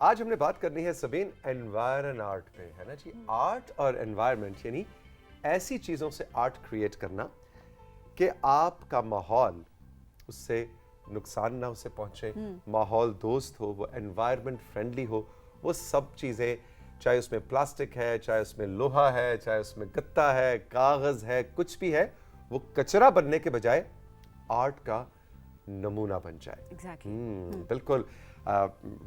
आज हमने बात करनी है सबीन एनवायरन आर्ट पे, है ना जी। आर्ट और एनवायरनमेंट यानी ऐसी चीज़ों से आर्ट क्रिएट करना कि आपका माहौल उससे नुकसान ना उसे पहुंचे, माहौल दोस्त हो, वो एनवायरनमेंट फ्रेंडली हो। वो सब चीज़ें, चाहे उसमें प्लास्टिक है, चाहे उसमें लोहा है, चाहे उसमें गत्ता है, कागज़ है, कुछ भी है, वो कचरा बनने के बजाय आर्ट का नमूना बन जाए। Exactly. बिल्कुल।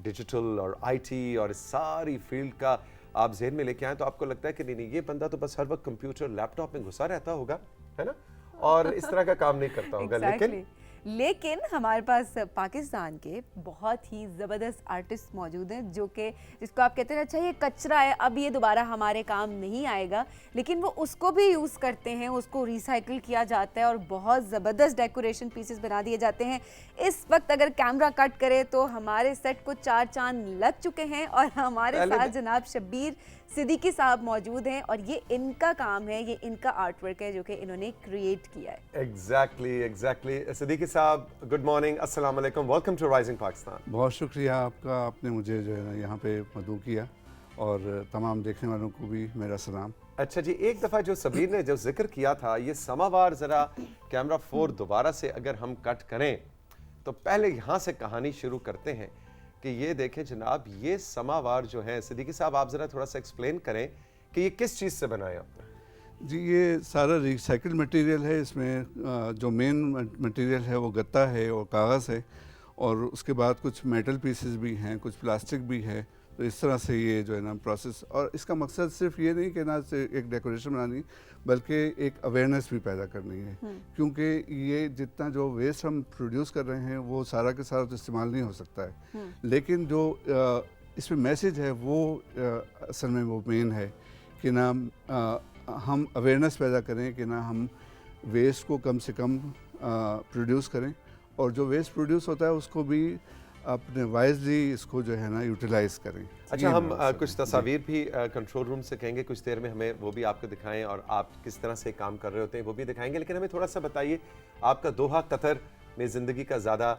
डिजिटल और आईटी और इस सारी फील्ड का आप ज़हन में लेके आए तो आपको लगता है कि नहीं, ये बंदा तो बस हर वक्त कंप्यूटर लैपटॉप में घुसा रहता होगा, है ना, और इस तरह का काम नहीं करता होगा। लेकिन हमारे पास पाकिस्तान के बहुत ही ज़बरदस्त आर्टिस्ट मौजूद हैं जो कि जिसको आप कहते हैं अच्छा ये कचरा है, अब ये दोबारा हमारे काम नहीं आएगा, लेकिन वो उसको भी यूज़ करते हैं, उसको रिसाइकिल किया जाता है और बहुत ज़बरदस्त डेकोरेशन पीसेस बना दिए जाते हैं। इस वक्त अगर कैमरा कट करे तो हमारे सेट को 4 चांद लग चुके हैं और हमारे साथ जनाब शब्बीर सिद्दीकी साहब मौजूद हैं और ये इनका काम है, ये इनका आर्ट वर्क है जो कि इन्होंने क्रिएट किया है। एग्जैक्टली सिद्दीकी साहब, गुड मॉर्निंग, अस्सलाम वालेकुम, वेलकम टू राइजिंग पाकिस्तान। बहुत शुक्रिया आपका, आपने मुझे जो है ना यहाँ पे मदऊ किया और तमाम देखने वालों को भी मेरा सलाम। अच्छा जी, एक दफ़ा जो सबीर ने जो जिक्र किया था, ये समावार ज़रा कैमरा 4 दोबारा से अगर हम कट करें तो पहले यहाँ से कहानी शुरू करते हैं कि ये देखें जनाब, ये समावार जो है, सिद्दीकी साहब आप ज़रा थोड़ा सा एक्सप्लेन करें कि ये किस चीज़ से बनाया आपने। जी, ये सारा रिसाइकिल मटेरियल है। इसमें जो मेन मटेरियल है वो गत्ता है और कागज़ है और उसके बाद कुछ मेटल पीसेस भी हैं, कुछ प्लास्टिक भी है। तो इस तरह से ये जो है ना प्रोसेस, और इसका मकसद सिर्फ ये नहीं कि ना एक डेकोरेशन बनानी, बल्कि एक अवेयरनेस भी पैदा करनी है, क्योंकि ये जितना जो वेस्ट हम प्रोड्यूस कर रहे हैं वो सारा के सारा तो इस्तेमाल नहीं हो सकता है, लेकिन जो इसमें मैसेज है वो असल में वो मेन है कि ना हम अवेयरनेस पैदा करें कि ना हम वेस्ट को कम से कम प्रोड्यूस करें और जो वेस्ट प्रोड्यूस होता है उसको भी अपने वाइजली इसको जो है ना यूटिलाइज करें। अच्छा, हम कुछ तस्वीर भी कंट्रोल रूम से कहेंगे कुछ देर में, हमें वो भी आपको दिखाएं और आप किस तरह से काम कर रहे होते हैं वो भी दिखाएंगे, लेकिन हमें थोड़ा सा बताइए, आपका दोहा कतर में ज़िंदगी का ज़्यादा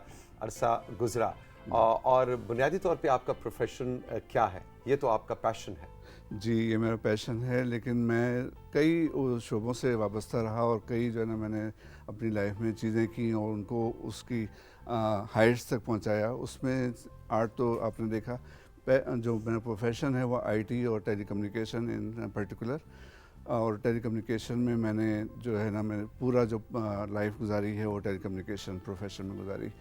अरसा गुजरा और बुनियादी तौर पे आपका प्रोफेशन क्या है? ये तो आपका पैशन है। जी, ये मेरा पैशन है, लेकिन मैं कई शोबों से वाबस्ता रहा और कई जो है ना मैंने अपनी लाइफ में चीज़ें की और उनको उसकी हाइट्स तक पहुंचाया। उसमें आर्ट तो आपने देखा, जो मेरा प्रोफेशन है वो आईटी और टेलीकम्युनिकेशन इन पर्टिकुलर, और टेलीकम्युनिकेशन में मैंने जो है ना मैंने पूरा जो लाइफ गुजारी है वो टेलीकम्युनिकेशन प्रोफेशन में गुजारी।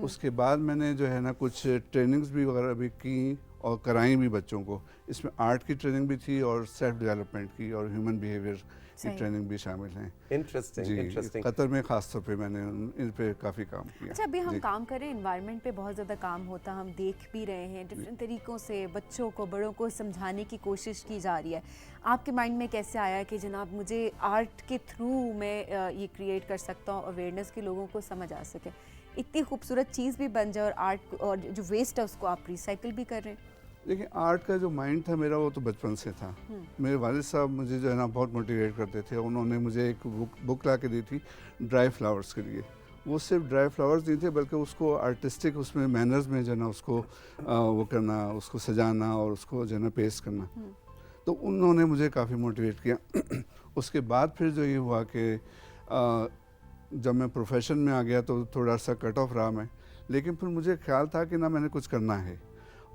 उसके बाद मैंने जो है ना कुछ ट्रेनिंग्स भी वगैरह भी की और कराई भी बच्चों को। इसमें आर्ट की ट्रेनिंग भी थी और सेल्फ डेवलपमेंट की और ह्यूमन बिहेवियर की ट्रेनिंग भी शामिल है। इंटरेस्टिंग। कतर में खास तौर पे मैंने इन पे काफ़ी काम किया। अच्छा, अभी हम काम कर रहे हैं, एनवायरनमेंट पे बहुत ज़्यादा काम होता, हम देख भी रहे हैं, डिफरेंट तरीक़ों से बच्चों को, बड़ों को समझाने की कोशिश की जा रही है। आपके माइंड में कैसे आया कि जनाब मुझे आर्ट के थ्रू मैं ये क्रिएट कर सकता हूँ, अवेयरनेस के लोगों को समझ आ सके, इतनी खूबसूरत चीज़ भी बन जाए और आर्ट और जो वेस्ट है उसको आप रिसाइकिल भी कर रहे हैं? देखिए, आर्ट का जो माइंड था मेरा वो तो बचपन से था। मेरे वालिद साहब मुझे जो है ना बहुत मोटिवेट करते थे। उन्होंने मुझे एक बुक ला के दी थी ड्राई फ्लावर्स के लिए। वो सिर्फ ड्राई फ्लावर्स नहीं थे बल्कि उसको आर्टिस्टिक उसमें मैनर्स में जो है ना उसको वो करना, उसको सजाना और उसको जो है ना पेस्ट करना। तो उन्होंने मुझे काफ़ी मोटिवेट किया। उसके बाद फिर जो ये हुआ कि जब मैं प्रोफेशन में आ गया तो थोड़ा सा कट ऑफ रहा मैं, लेकिन फिर मुझे ख्याल था कि ना मैंने कुछ करना है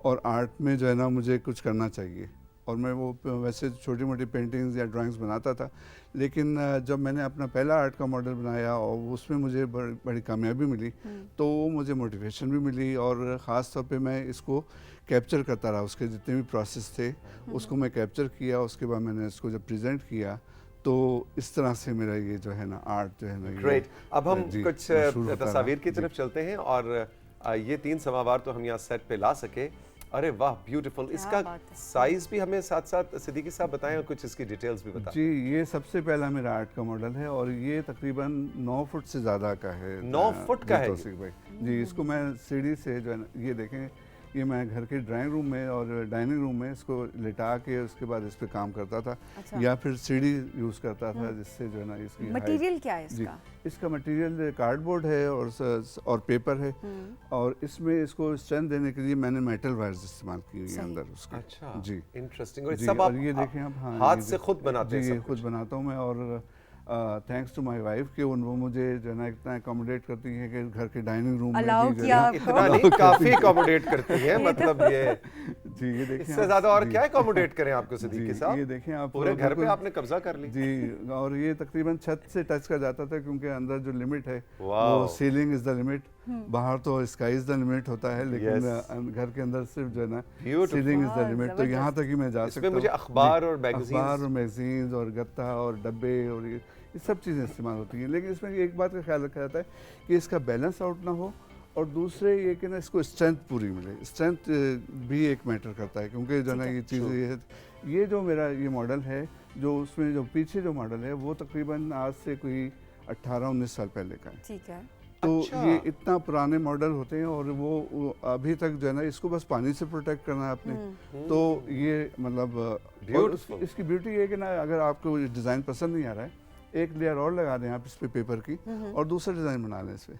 और आर्ट में जो है ना मुझे कुछ करना चाहिए। और मैं वो वैसे छोटी मोटी पेंटिंग्स या ड्राइंग्स बनाता था, लेकिन जब मैंने अपना पहला आर्ट का मॉडल बनाया और उसमें मुझे बड़ी कामयाबी मिली तो मुझे मोटिवेशन भी मिली और ख़ास तौर पे मैं इसको कैप्चर करता रहा। उसके जितने भी प्रोसेस थे उसको मैं कैप्चर किया। उसके बाद मैंने इसको जब प्रेजेंट किया तो इस तरह से मेरा ये जो है ना आर्ट जो है ना। ग्रेट। अब हम कुछ तस्वीर की तरफ चलते हैं और ये 3 समावार तो हम यहाँ सेट पे ला सके। अरे वाह, ब्यूटीफुल। इसका साइज भी हमें साथ साथ सिद्दीकी साहब बताएं और कुछ इसकी डिटेल्स भी बताएं। जी, ये सबसे पहला मेरा आर्ट का मॉडल है और ये तकरीबन 9 फुट से ज़्यादा का है। 9 फुट का है भाई जी। इसको मैं सीढ़ी से जो है ना, ये देखें ये मैं घर के ड्राइंग रूम में और डाइनिंग रूम में इसको लिटा के उसके बाद इस पे काम करता था। अच्छा। या फिर सीढ़ी यूज़ करता था जिससे जो है ना इसकी मटेरियल क्या है जी, इसका? इसका मटेरियल कार्डबोर्ड है और पेपर है। और इसमें इसको स्ट्रेंथ देने के लिए मैंने मेटल वायर्स इस्तेमाल की हुई है अंदर उसके। अच्छा जी इंटरेस्टिंग। और जी, सब और आप ये देखें आप, हाँ, हाथ ये से खुद बनाते हैं जी, सब ये खुद बनाता हूँ मैं। और थैंक्स टू माय वाइफ कि वो मुझे जो है ना इतना अकोमोडेट करती है कि घर के डाइनिंग रूम में अलाउ भी जो है किया ना- आपको। इतना नहीं, काफी अकोमोडेट करती है, मतलब ये जी ये देखें इससे आप, ज्यादा और जी, क्या अकोमोडेट करें आपको जी, सिद्दीकी साहब? ये देखें आप, पूरे घर पे बिल्कुल- आपने कब्जा कर ली। जी, और ये तकरीबन छत से टच कर जाता था क्योंकि अंदर जो लिमिट है वाओ। वो सीलिंग इज द लिमिट। बाहर तो स्काई इज द लिमिट होता है, लेकिन Yes. घर के अंदर सिर्फ जो है ना Beautiful. सीलिंग इज द वाह, लिमिट। तो जबरदस्त। यहाँ तक ही मैं जा इसमें सकता हूँ। मुझे अखबार जी, और मैगजीन्स- अखबार और मैगजीन्स और गत्ता और डब्बे और ये सब चीज़ें इस्तेमाल होती हैं। लेकिन इसमें एक बात का ख्याल रखा जाता है कि इसका बैलेंस आउट ना हो, और दूसरे ये कि ना इसको स्ट्रेंथ पूरी मिले। स्ट्रेंथ भी एक मैटर करता है क्योंकि जो है ना ये चीज़ ये जो मेरा ये मॉडल है, जो उसमें जो पीछे जो मॉडल है वो तकरीबन आज से कोई 18-19 साल पहले का है। ठीक है। तो अच्छा। ये इतना पुराने मॉडल होते हैं और वो अभी तक जो है ना इसको बस पानी से प्रोटेक्ट करना है आपने। तो ये मतलब और Beautiful. इसकी ब्यूटी ये है कि ना अगर आपको डिज़ाइन पसंद नहीं आ रहा है, एक लेयर और लगा दें आप इस पे पेपर की और दूसरा डिज़ाइन बना लें इस पे।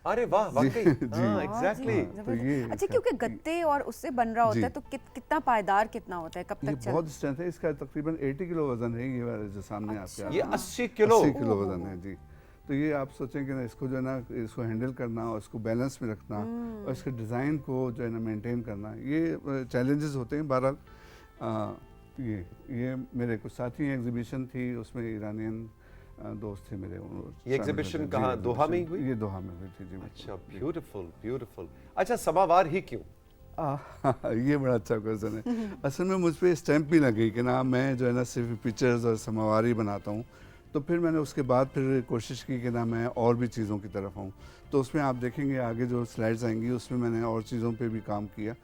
अरे वाह, वाकई जी। हाँ, एग्जैक्टली। तो ये अच्छा, क्योंकि गत्ते और उससे बन रहा होता जी। है तो कितना पायदार कितना होता है, कब ये तक चल? बहुत स्ट्रेंथ है इसका, तकरीबन 80 किलो वजन है ये वाला जो सामने आपके ये आ रहा है। 80 किलो। 80 किलो वजन है जी। तो ये आप सोचें कि ना इसको जो है ना इसको हैंडल करना और इसको बैलेंस में रखना और इसके डिज़ाइन को जो है ना मेंटेन करना, ये चैलेंजेस होते हैं। बहरहाल ये मेरे कुछ साथी एग्जीबिशन थी, उसमें ईरानियन दोस्त थे मेरे। ये एग्जीबिशन कहाँ, दोहा में ही हुई? ये दोहा में हुई थी जी। अच्छा, ब्यूटीफुल ब्यूटीफुल। अच्छा, समावार ही क्यों? ये बड़ा अच्छा क्वेश्चन है। असल में मुझ पे स्टैंप भी लग गई कि ना मैं जो है ना सिर्फ पिक्चर्स और समावार ही बनाता हूँ। तो फिर मैंने उसके बाद फिर कोशिश की कि ना मैं और भी चीज़ों की तरफ आऊँ। तो उसमें आप देखेंगे आगे जो स्लाइड्स आएंगी उसमें मैंने और चीज़ों पे भी काम किया,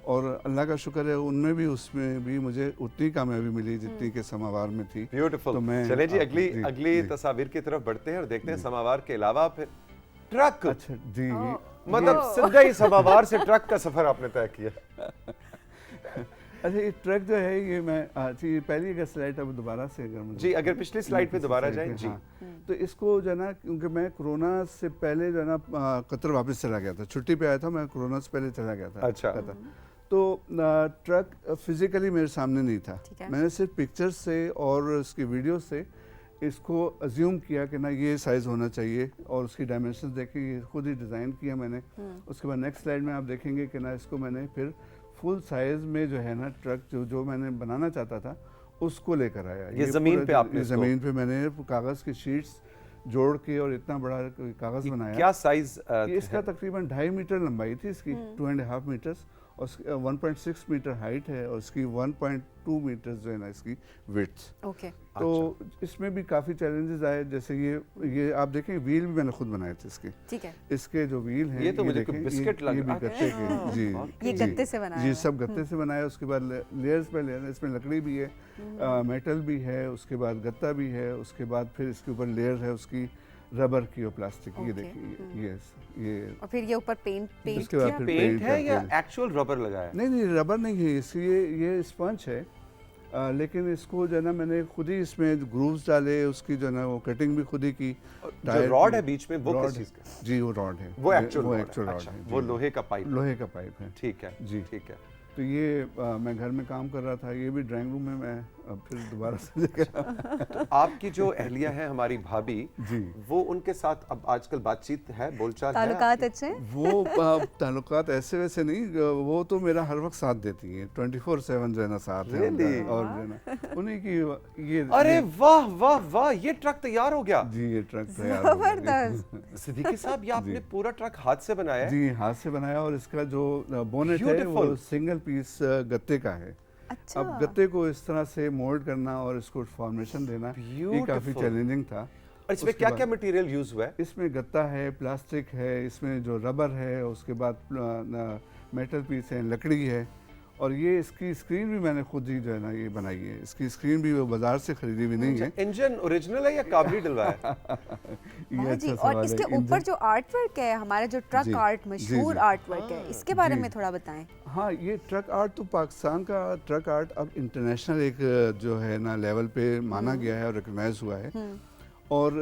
और अल्लाह का शुक्र है उनमें भी उसमें भी मुझे उतनी कामयाबी मिली जितनी कि समावार में थी। ब्यूटीफुल। तो मैं चलें जी, जी, अगली जी। तस्वीर की तरफ बढ़ते हैं और देखते हैं समावार के अलावा फिर ट्रक। अच्छा जी, मतलब सीधा ही समावार से ट्रक का सफर आपने तय किया। अच्छा ये ट्रक जो है ये मैं अच्छा ये पहली अगर स्लाइड अब दोबारा से अगर मुझे जी, अगर पिछली स्लाइड पे पिछली दोबारा स्लाइड जाएं पे, जी। हाँ। तो इसको जो है ना क्योंकि मैं कोरोना से पहले जो है ना कतर वापस चला गया था, छुट्टी पे आया था मैं, कोरोना से पहले चला गया था अच्छा। कतर। तो ट्रक फिजिकली मेरे सामने नहीं था, ठीक है। मैंने सिर्फ पिक्चर्स से और उसकी वीडियो से इसको अज्यूम किया कि ना ये साइज़ होना चाहिए, और उसकी डायमेंशन देखे, ये खुद ही डिज़ाइन किया मैंने। उसके बाद नेक्स्ट स्लाइड में आप देखेंगे कि ना इसको मैंने फिर फुल साइज़ में जो है ना ट्रक जो मैंने बनाना चाहता था उसको लेकर आया। ये ज़मीन पूरा पे आपने ये इसको- ज़मीन पे मैंने कागज़ की शीट्स जोड़ के और इतना बड़ा कागज़ बनाया। क्या साइज ये इसका तकरीबन 2.5 मीटर लंबाई थी इसकी, 2.5 मीटर्स, और 1.6 मीटर हाइट है, और इसकी 1.2 मीटर जो है ना इसकी विड्थ। ओके। तो इसमें भी काफ़ी चैलेंजेस आए, जैसे ये आप देखें व्हील भी मैंने खुद बनाए थे इसके। ठीक है। इसके जो व्हील हैं ये तो मुझे देखें, कोई बिस्किट लग ये भी रहा है। गत्ते के जी ये जी, गत्ते से बनाया जी है। सब गत्ते से बनाया। उसके बाद लेयर्स पे लेयर, इसमें लकड़ी भी है, मेटल भी है, उसके बाद गत्ता भी है, उसके बाद फिर इसके ऊपर लेयर है उसकी रबर की और प्लास्टिक की। ये Okay. देखिए ये और फिर ये ऊपर पेंट उसके बाद किया? फिर पेंट है या करके- एक्चुअल रबर लगाया है? नहीं रबर नहीं है इसकी, ये स्पंज है। लेकिन इसको जो है ना मैंने खुद ही इसमें ग्रूव्स डाले, उसकी जो है ना वो कटिंग भी खुद ही की। जो टायर रॉड की- है बीच में वो रॉड किस चीज का? जी वो रॉड है, वो एक्चुअल वो रॉड एक्चुअल है। रॉड अच्छा, है वो जी। लोहे का पाइप। लोहे का पाइप है ठीक है जी। ठीक है। तो ये मैं घर में काम कर रहा था, ये भी ड्राइंग रूम में मैं अब फिर दोबारा से देखा। तो आपकी जो अहलिया है हमारी भाभी जी वो उनके साथ अब आजकल बातचीत है, बोलचाल है ताल्लुकात आपकी? अच्छे हैं? वो ताल्लुकात ऐसे वैसे नहीं, वो तो मेरा हर वक्त साथ देती हैं, 24/7 जो है ना साथ है उनका। Really? और जो है ना उन्हीं की ये अरे वाह वाह वाह, ये ट्रक तैयार हो गया। जी ये ट्रक तैयार हो गया। जबरदस्त। सिद्दीकी साहब, ये आपने जी। पूरा ट्रक हाथ से बनाया है? जी हाथ से बनाया, और इसका जो बोनेट है वो Beautiful. सिंगल पीस गत्ते का है। अच्छा। अब गत्ते को इस तरह से मोल्ड करना और इसको फॉर्मेशन देना ये काफ़ी Beautiful. चैलेंजिंग था। और इसमें उसके क्या बाद- क्या मटेरियल यूज हुआ है? इसमें गत्ता है, प्लास्टिक है, इसमें जो रबर है, उसके बाद मेटल पीस है, लकड़ी है, और ये इसकी स्क्रीन भी मैंने खुद ही जो है ना ये बनाई है। इसकी स्क्रीन भी वो बाजार से खरीदी हुई नहीं है। इंजन ओरिजिनल है या काबली डलवाया है? ये हाँ अच्छा जी, सवाल और है। इसके ऊपर जो आर्ट वर्क है, हमारा जो ट्रक जी, आर्ट, जी, मशहूर जी। आर्ट वर्क है, इसके बारे जी। में थोड़ा बताएं। हाँ, ये ट्रक आर्ट तो पाकिस्तान का ट्रक आर्ट अब इंटरनेशनल एक जो है ना लेवल पे माना गया है और रिकग्नाइज हुआ है। और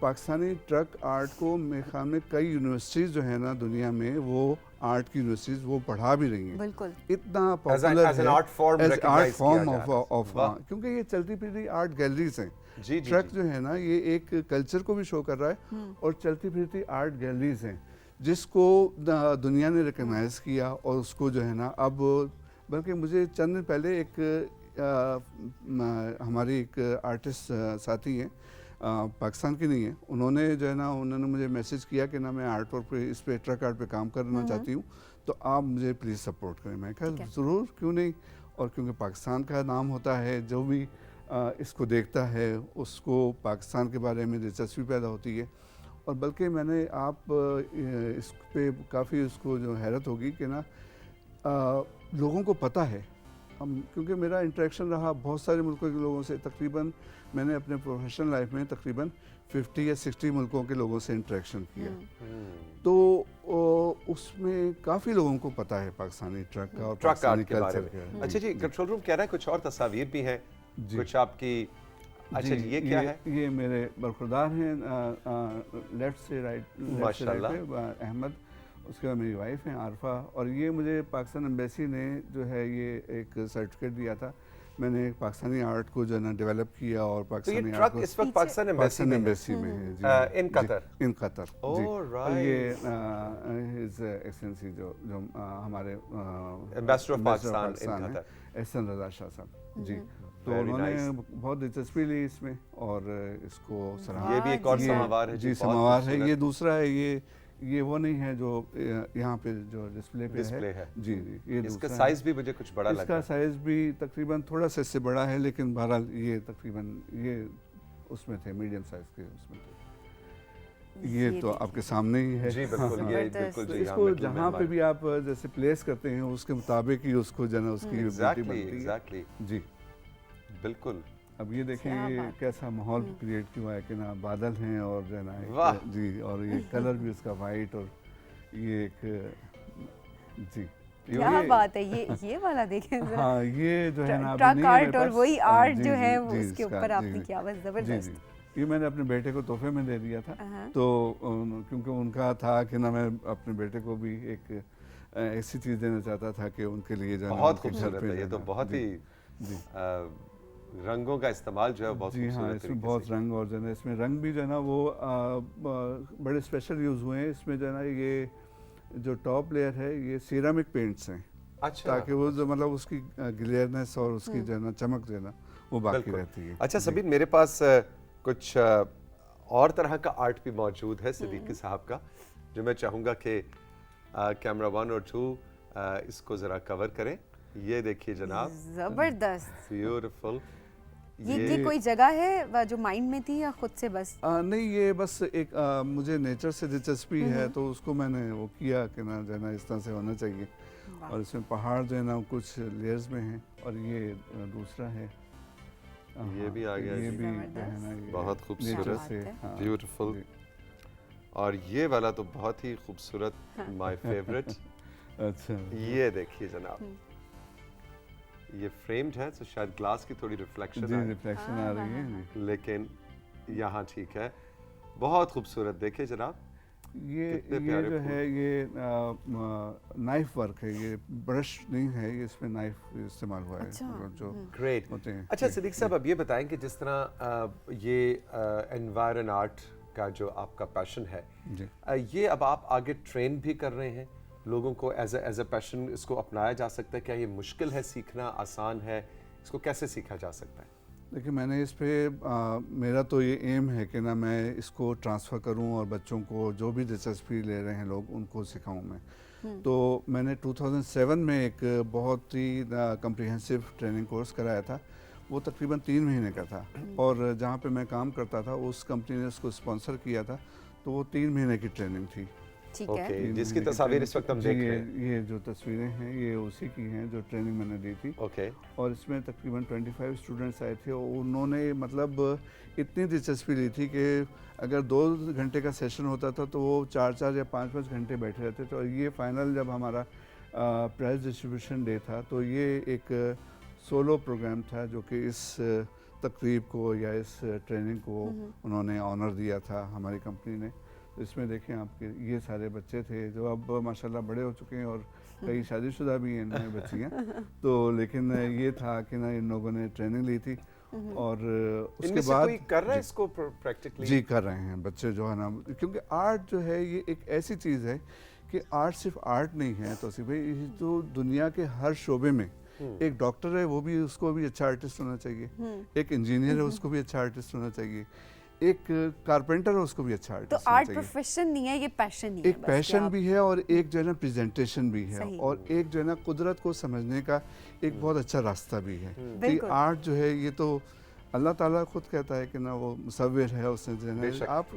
पाकिस्तानी ट्रक आर्ट को मेरे ख्याल में कई यूनिवर्सिटीज़ जो है ना दुनिया में वो आर्ट की यूनिवर्सिटीज़ वो पढ़ा भी रही हैं। बिल्कुल। इतना As an- popular as an है art form as recognized art form किया जा रहा है। ऑफ वाह। क्योंकि ये चलती फिरती आर्ट गैलरीज हैं। जी जी ट्रक जी। जो है ना ये एक कल्चर को भी शो कर रहा है और चलती फिरती आर्ट गैलरीज हैं जिसको दुनिया ने रिकग्नाइज किया और उसको जो है ना अब, बल्कि मुझे चंद दिन पहले एक हमारी एक आर्टिस्ट साथी हैं, पाकिस्तान की नहीं है, उन्होंने जो है ना उन्होंने मुझे मैसेज किया कि ना मैं आर्ट वर्क पे इस पे ट्रक आर्ट पे काम करना चाहती हूँ, तो आप मुझे प्लीज़ सपोर्ट करें। मैं कहा ज़रूर, क्यों नहीं। और क्योंकि पाकिस्तान का नाम होता है, जो भी इसको देखता है उसको पाकिस्तान के बारे में दिलचस्पी पैदा होती है। और बल्कि मैंने इस पे काफ़ी उसको जो हैरत होगी कि ना लोगों को पता है, क्योंकि मेरा इंटरेक्शन रहा बहुत सारे मुल्कों के लोगों से, तकरीबन मैंने अपने प्रोफेशनल लाइफ में तकरीबन 50 या 60 मुल्कों के लोगों से इंटरेक्शन किया। तो उसमें काफ़ी लोगों को पता है पाकिस्तानी ट्रक का और ट्रक पाकिस्तानी आर्ट के बारे कल्चर में। का। अच्छा जी, कंट्रोल रूम कह रहा है कुछ और तस्वीर भी हैं, जी। कुछ आपकी। अच्छा जी, ये क्या है? ये मेरे बरखुरदार हैं, लेफ्ट से राइट माशाल्लाह। अहमद, उसके बाद मेरी वाइफ हैं आरफा। और ये मुझे पाकिस्तान एम्बेसी ने जो है ये एक सर्टिफिकेट दिया था। मैंने पाकिस्तानी आर्ट को जो है ना डेवलप किया और तो ये पाकिस्तानी ट्रक आर्ट इस वक्त पाकिस्तान एम्बेसी पाकिस्तान में है। एम्बेसी में है जी, इन जी, कतर। इन कतर जी। Oh, और ये हिज एक्सेलेंसी जो हमारे Ambassador of Pakistan in हैं, Qatar। एहसन रजा शाह साहब जी। तो Very उन्होंने nice। बहुत दिलचस्पी ली इसमें और इसको सराहा। ये भी एक और जी। समावार है जी, बहुत समावार है। खूबसूरत। ये दूसरा है, ये वो नहीं है जो यहाँ पे जो डिस्प्ले पे डिस्प्ले है। जी जी, ये इसका दूसरा है। साइज भी मुझे कुछ बड़ा लगा। इसका साइज भी तकरीबन थोड़ा सा इससे बड़ा है, लेकिन बहरहाल ये तकरीबन ये उसमें थे, मीडियम साइज के उसमें थे। ये तो आपके सामने ही है। जी बिल्कुल, ये जबरदस्त। बिल्कुल तो जी। इसको जहाँ पे भी आप जैसे प्लेस करते हैं उसके मुताबिक ही उसको जो है उसकी ब्यूटी एग्जैक्टली बनती है। एग्जैक्टली जी। बिल्कुल। अब ये देखें क्या ये बात। कैसा माहौल क्रिएट हुआ है कि ना बादल हैं और जो है ना वाह। जी, और ये कलर भी उसका वाइट और ये एक जी। क्या बात है, ये वाला देखें जरा। हाँ, ये जो है ना अभी ट्रक नहीं है आर्ट मेरे और पास। वही हाँ, आर्ट जी, जो जी, है जी, उसके इसका, ऊपर जी, आपने जी, किया, बस जी, जबरदस्त। जी। ये मैंने अपने बेटे को तोहफे में दे दिया था। हाँ। तो क्योंकि उनका था कि ना मैं अपने बेटे को भी एक ऐसी चीज़ देना चाहता था कि उनके लिए जो है ना बहुत उनके घर खूबसूरत पे है, जो ये है तो ना, बहुत जी, ही जी। रंगों का इस्तेमाल जो है बहुत जी हाँ, खूबसूरत इसमें तरीके बहुत से। रंग और जो है ना इसमें रंग भी जो है ना वो बड़े स्पेशल यूज़ हुए हैं। इसमें जो है ना ये जो टॉप लेयर है ये सिरेमिक पेंट्स हैं, अच्छा ताकि वो जो मतलब उसकी ग्लेयरनेस और उसकी जो है ना चमक जो है ना वो बाकी बिल्कुल। रहती है। अच्छा जी। सबीर, मेरे पास कुछ और तरह का आर्ट भी मौजूद है सिद्दीकी साहब का, जो मैं चाहूँगा कि कैमरा 1 और 2 इसको ज़रा कवर करें। ये देखिए जनाब, जबरदस्त। ब्यूटीफुल। ये कोई जगह है जो माइंड में थी या खुद से बस? नहीं, ये बस एक मुझे नेचर से दिलचस्पी है तो उसको मैंने वो किया कि ना जो है ना इस तरह से होना चाहिए। और इसमें पहाड़ जो है ना कुछ लेयर्स में हैं और ये दूसरा है। ये भी आ गया ये जी। भी जो है ना ये बहुत नेचर खूबसूरत, से, हाँ, ब्यूटीफुल। जी। और ये वाला तो बहुत ही खूबसूरत, माय फेवरेट। अच्छा। ये देखिए जनाब, ये फ्रेम्ड है तो शायद ग्लास की थोड़ी रिफ्लेक्शन जी, है, रिफ्लेक्शन आ रही है जी। लेकिन यहाँ ठीक है। बहुत खूबसूरत, देखिए जनाब। कितने ये प्यारे जो फूल। है ये नाइफ वर्क है, ये ब्रश नहीं है, ये इसमें नाइफ इस्तेमाल हुआ है अच्छा। मतलब जो ग्रेट। होते हैं। अच्छा जी, सिद्दीक साहब, अब ये बताएं कि जिस तरह ये एनवायरन आर्ट का जो आपका पैशन है, जी। ये अब आप आगे ट्रेन भी कर रहे हैं लोगों को एज अ पैशन, इसको अपनाया जा सकता है? क्या ये मुश्किल है सीखना, आसान है? इसको कैसे सीखा जा सकता है? देखिए, मैंने इस पे मेरा तो ये एम है कि ना मैं इसको ट्रांसफ़र करूं और बच्चों को जो भी दिलचस्पी ले रहे हैं लोग उनको सिखाऊं मैं। तो मैंने 2007 में एक बहुत ही कम्प्रिहेंसिव ट्रेनिंग कोर्स कराया था। वो तकरीबन 3 महीने का था और जहाँ पे मैं काम करता था उस कंपनी ने उसको स्पॉन्सर किया था, तो वो 3 महीने की ट्रेनिंग थी। ठीक है। ओके, जिसकी तस्वीर इस वक्त हम देख रहे हैं। ये जो तस्वीरें हैं ये उसी की हैं जो ट्रेनिंग मैंने दी थी। ओके, और इसमें तकरीबन 25 स्टूडेंट्स आए थे और उन्होंने मतलब इतनी दिलचस्पी ली थी कि अगर 2 घंटे का सेशन होता था तो वो 4 या 5 घंटे बैठे रहते थे। और ये फाइनल जब हमारा प्राइज़ डिस्ट्रीब्यूशन डे था तो ये एक सोलो प्रोग्राम था जो कि इस तकरीब को या इस ट्रेनिंग को उन्होंने ऑनर दिया था हमारी कंपनी ने। तो इसमें देखें आपके ये सारे बच्चे थे जो अब माशाल्लाह बड़े हो चुके हैं और कई शादीशुदा भी हैं इनमें बच्चियाँ। तो लेकिन ये था कि ना इन लोगों ने ट्रेनिंग ली थी और उसके इनमें से बाद कोई कर रहा है इसको प्रैक्टिकली? जी कर रहे हैं बच्चे जो है ना, क्योंकि आर्ट जो है ये एक ऐसी चीज़ है कि आर्ट सिर्फ आर्ट नहीं है तौसीफ भाई, ये तो दुनिया के हर शोबे में एक डॉक्टर है वो भी उसको भी अच्छा आर्टिस्ट होना चाहिए, एक इंजीनियर है उसको भी अच्छा आर्टिस्ट होना चाहिए, एक कारपेंटर है उसको भी अच्छा आर्टिस्ट तो होना आर्ट चाहिए। प्रोफेशन नहीं है, ये पैशन ही है। एक बस पैशन कि आप- भी है और एक जो है ना प्रेजेंटेशन भी है सही। और एक जो है ना कुदरत को समझने का एक बहुत अच्छा रास्ता भी है। तो ये बिल्कुल। आर्ट जो है ये तो अल्लाह ताला खुद कहता है कि ना वो मुसव्विर है, उसने जो है बेशक। ना आप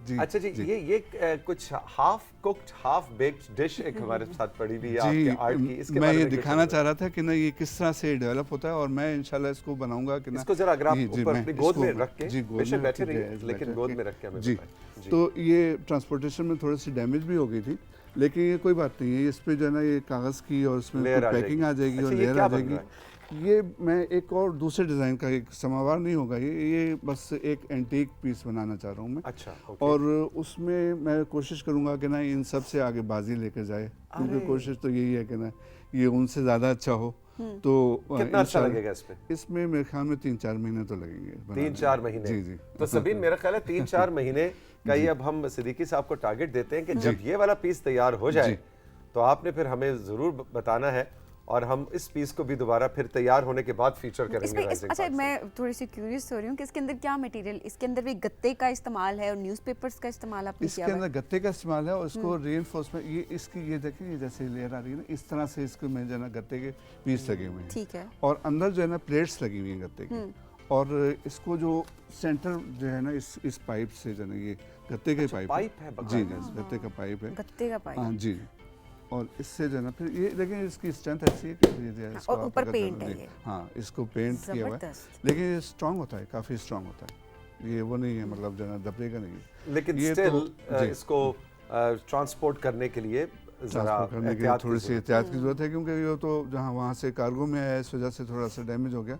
जी अच्छा जी, ये कुछ half cooked half baked dish एक हमारे साथ पड़ी हुई है जी आपके आर्ट की, इसके मैं बारे ये में कुछ दिखाना बताइए। चाह रहा था कि ना ये किस तरह से डेवलप होता है और मैं इंशाल्लाह इसको बनाऊंगा कि ना इसको जरा अगर आप जी, ऊपर मैं अपनी गोद में इसको- रख के जी, गोद बेशक में बैठे रख के रहिए, जायज़ लेकिन बैठे गोद रख में के। रख के हमें जी बताएं। जी। तो ये ट्रांसपोर्टेशन में थोड़ी सी डैमेज भी हो गई थी, लेकिन ये कोई बात नहीं है, इस पे जो है ना ये कागज़ की और उसमें लेयर आ पैकिंग आ जाएगी अच्छा, और ये लेयर क्या आ बन जाएगी। रहा ये मैं एक और दूसरे डिज़ाइन का, एक समावार नहीं होगा ये बस एक एंटीक पीस बनाना चाह रहा हूँ मैं। अच्छा, ओके। और उसमें मैं कोशिश करूंगा कि ना इन सब से आगे बाजी लेकर जाए, क्योंकि अरे। कोशिश तो यही है कि ना ये उनसे ज़्यादा अच्छा हो। तो कितना अच्छा इंशाल्लाह लगेगा इस पे? इसमें मेरे ख्याल में 3-4 महीने तो लगेंगे बनाने 3-4 में। महीने। जी जी। तो सबीन मेरा ख्याल है 3-4 महीने का ये अब हम सिद्दीकी साहब को टारगेट देते हैं कि जब ये वाला पीस तैयार हो जाए जी। तो आपने फिर हमें जरूर बताना है और हम इस पीस को भी दोबारा फिर तैयार होने के बाद फीचर करेंगे इसमें राइजिंग अच्छा, पाकिस्तान। मैं थोड़ी सी क्यूरियस हो रही हूँ कि इसके अंदर क्या मटेरियल, इसके अंदर भी गत्ते का इस्तेमाल है और न्यूज़पेपर्स का इस्तेमाल आपने इसके किया हुआ अंदर गत्ते का इस्तेमाल है और इसको रीइंफोर्समेंट ये इसकी ये देखिए ये जैसे लेयर आ रही है ना, इस तरह से इसको में जो है ना गत्ते के पीस लगे हुए हैं। ठीक है। और अंदर जो है ना प्लेट्स लगी हुई हैं गत्ते की। और इसको जो सेंटर जो है ना इस पाइप से जो है ना ये गत्ते के पाइप पाइप है जी बकायदा। जी गत्ते का पाइप है। गत्ते का पाइप। हाँ जी। और इससे जो है ना फिर ये लेकिन इसकी स्ट्रेंथ ऐसी है कि ये जो है इसको और आप ऊपर अगर पेंट है जी, ये। हाँ इसको पेंट किया हुआ है, जबरदस्त। लेकिन ये स्ट्रांग होता है, काफ़ी स्ट्रांग होता है, ये वो नहीं है मतलब जो है ना दबेगा नहीं। लेकिन ये स्टिल तो- जी। इसको ट्रांसपोर्ट करने के लिए जरा ट्रांसफर करने के लिए एहतियात थोड़ी की सी जरूरत एहतियात की ज़रूरत है, क्योंकि ये तो जहाँ वहाँ से कार्गो में आया इस वजह से थोड़ा सा डैमेज हो गया,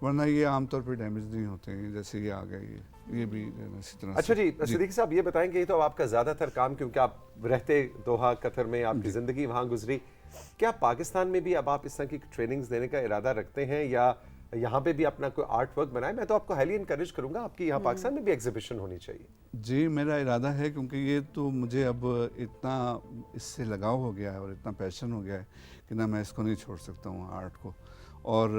वरना ये आमतौर पे डैमेज नहीं होते हैं, जैसे ये आ गए ये भी इसी तरह अच्छा से। जी, सिद्दीकी साहब ये बताएंगे, ये तो आपका ज़्यादातर काम क्योंकि आप रहते दोहा कतर में, आपकी ज़िंदगी वहाँ गुजरी, क्या पाकिस्तान में भी अब आप इस तरह की ट्रेनिंग्स देने का इरादा रखते हैं या यहाँ पे भी अपना कोई आर्ट वर्क बनाए? मैं तो आपको हाईली इनकरेज करूंगा, आपकी यहाँ पाकिस्तान में भी एग्जीबिशन होनी चाहिए। जी मेरा इरादा है, क्योंकि ये तो मुझे अब इतना इससे लगाव हो गया है और इतना पैशन हो गया है कि ना मैं इसको नहीं छोड़ सकता हूँ आर्ट को। और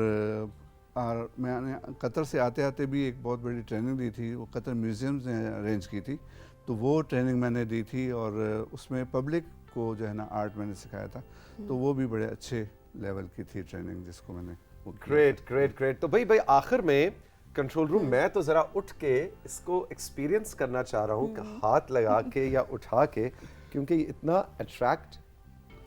मैंने कतर से आते आते भी एक बहुत बड़ी ट्रेनिंग दी थी, वो कतर म्यूज़ियम्स ने अरेंज की थी, तो वो ट्रेनिंग मैंने दी थी और उसमें पब्लिक को जो है ना आर्ट मैंने सिखाया था, तो वो भी बड़े अच्छे लेवल की थी ट्रेनिंग जिसको मैंने वो किया। Great great great. तो भाई आखिर में कंट्रोल रूम मैं तो जरा उठ के इसको एक्सपीरियंस करना चाह रहा हूँ, हाथ लगा के या उठा के, क्योंकि ये इतना अट्रैक्ट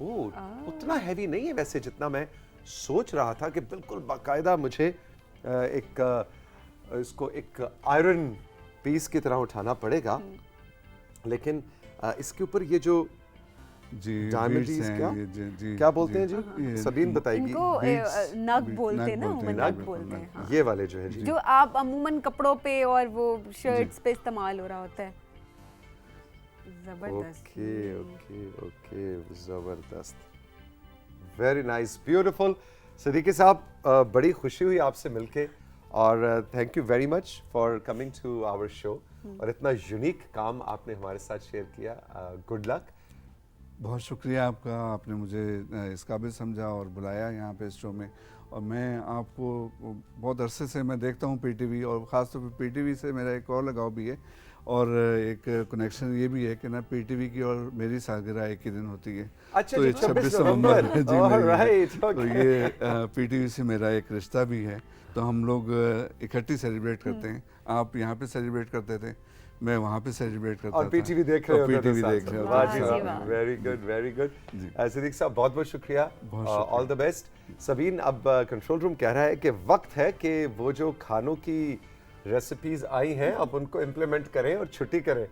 उतना हैवी नहीं है वैसे जितना मैं सोच रहा था, कि बिल्कुल बाकायदा मुझे इसको एक आयरन पीस की तरह उठाना पड़ेगा, लेकिन इसके ऊपर ये जो जी diamond beads is हैं क्या? ये जी क्या बोलते हैं जी, ये सबीन बताएगी। इनको beads, नग beads, बोलते हैं ना, बोलते उमन हैं, नग बिल्कुल, बोलते हैं। नग। हाँ। ये वाले जो है जी, जो आप अमूमन कपड़ों पे और वो शर्ट्स पे इस्तेमाल हो रहा होता है। जबरदस्त। ओके ओके ओके, जबरदस्त, वेरी नाइस, ब्यूटीफुल। सिद्दीकी साहब बड़ी खुशी हुई आपसे मिलके और thank you very much for coming to our show, और इतना यूनिक काम आपने हमारे साथ शेयर किया। Good luck. बहुत शुक्रिया आपका, आपने मुझे इस काबिल समझा और बुलाया यहाँ पे इस शो में। और मैं आपको बहुत अरसे से मैं देखता हूँ पीटीवी, और ख़ासतौर पे पीटीवी से मेरा एक और लगाव भी है और एक कनेक्शन ये भी है कि ना पीटीवी की और मेरी सालगिरह एक ही दिन होती है। अच्छा तो जी, ये 26 नवंबर नवंबर। जी All मेरी है। right, तो okay. ये पीटीवी से मेरा एक रिश्ता भी है, तो हम लोग इकट्ठी सेलिब्रेट करते हैं। आप यहाँ पे सेलिब्रेट करते थे, मैं वहाँ पे सेलिब्रेट करता और था। पीटीवी देख रहे और होते थे PTV साथ देख साथ। रहे वाह होते जी थे। वाह। वाह, वेरी गुड वेरी गुड। जी। सिद्दीक साहब बहुत बहुत शुक्रिया, बहुत शुक्रिया। All the best. सबीन, अब कंट्रोल रूम कह रहा है कि वक्त है कि वो जो खानों की रेसिपीज आई हैं अब उनको इम्प्लीमेंट करें और छुट्टी करें।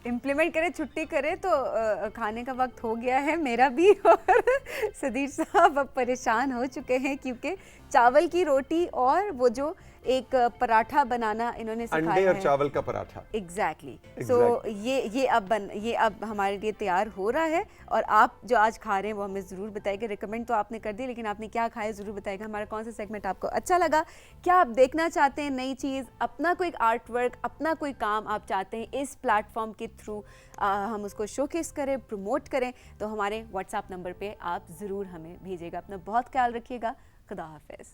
इम्प्लीमेंट करें, छुट्टी करें, तो खाने का वक्त हो गया है मेरा भी। और सदीर साहब अब परेशान हो चुके हैं क्योंकि चावल की रोटी और वो जो एक पराठा बनाना इन्होंने सिखाया अंडे और है। चावल का पराठा। एग्जैक्टली। Exactly. सो ये अब हमारे लिए तैयार हो रहा है और आप जो आज खा रहे हैं वो हमें ज़रूर बताइएगा। रिकमेंड तो आपने कर दी, लेकिन आपने क्या खाया ज़रूर बताइएगा। हमारा कौन सा सेगमेंट आपको अच्छा लगा, क्या आप देखना चाहते हैं नई चीज़, अपना कोई आर्ट वर्क, अपना कोई काम आप चाहते हैं इस प्लेटफॉर्म के थ्रू हम उसको शोकेस करें, प्रमोट करें, तो हमारे व्हाट्सएप नंबर पर आप ज़रूर हमें भेजिएगा। अपना बहुत ख्याल रखिएगा। खुदा हाफिज़।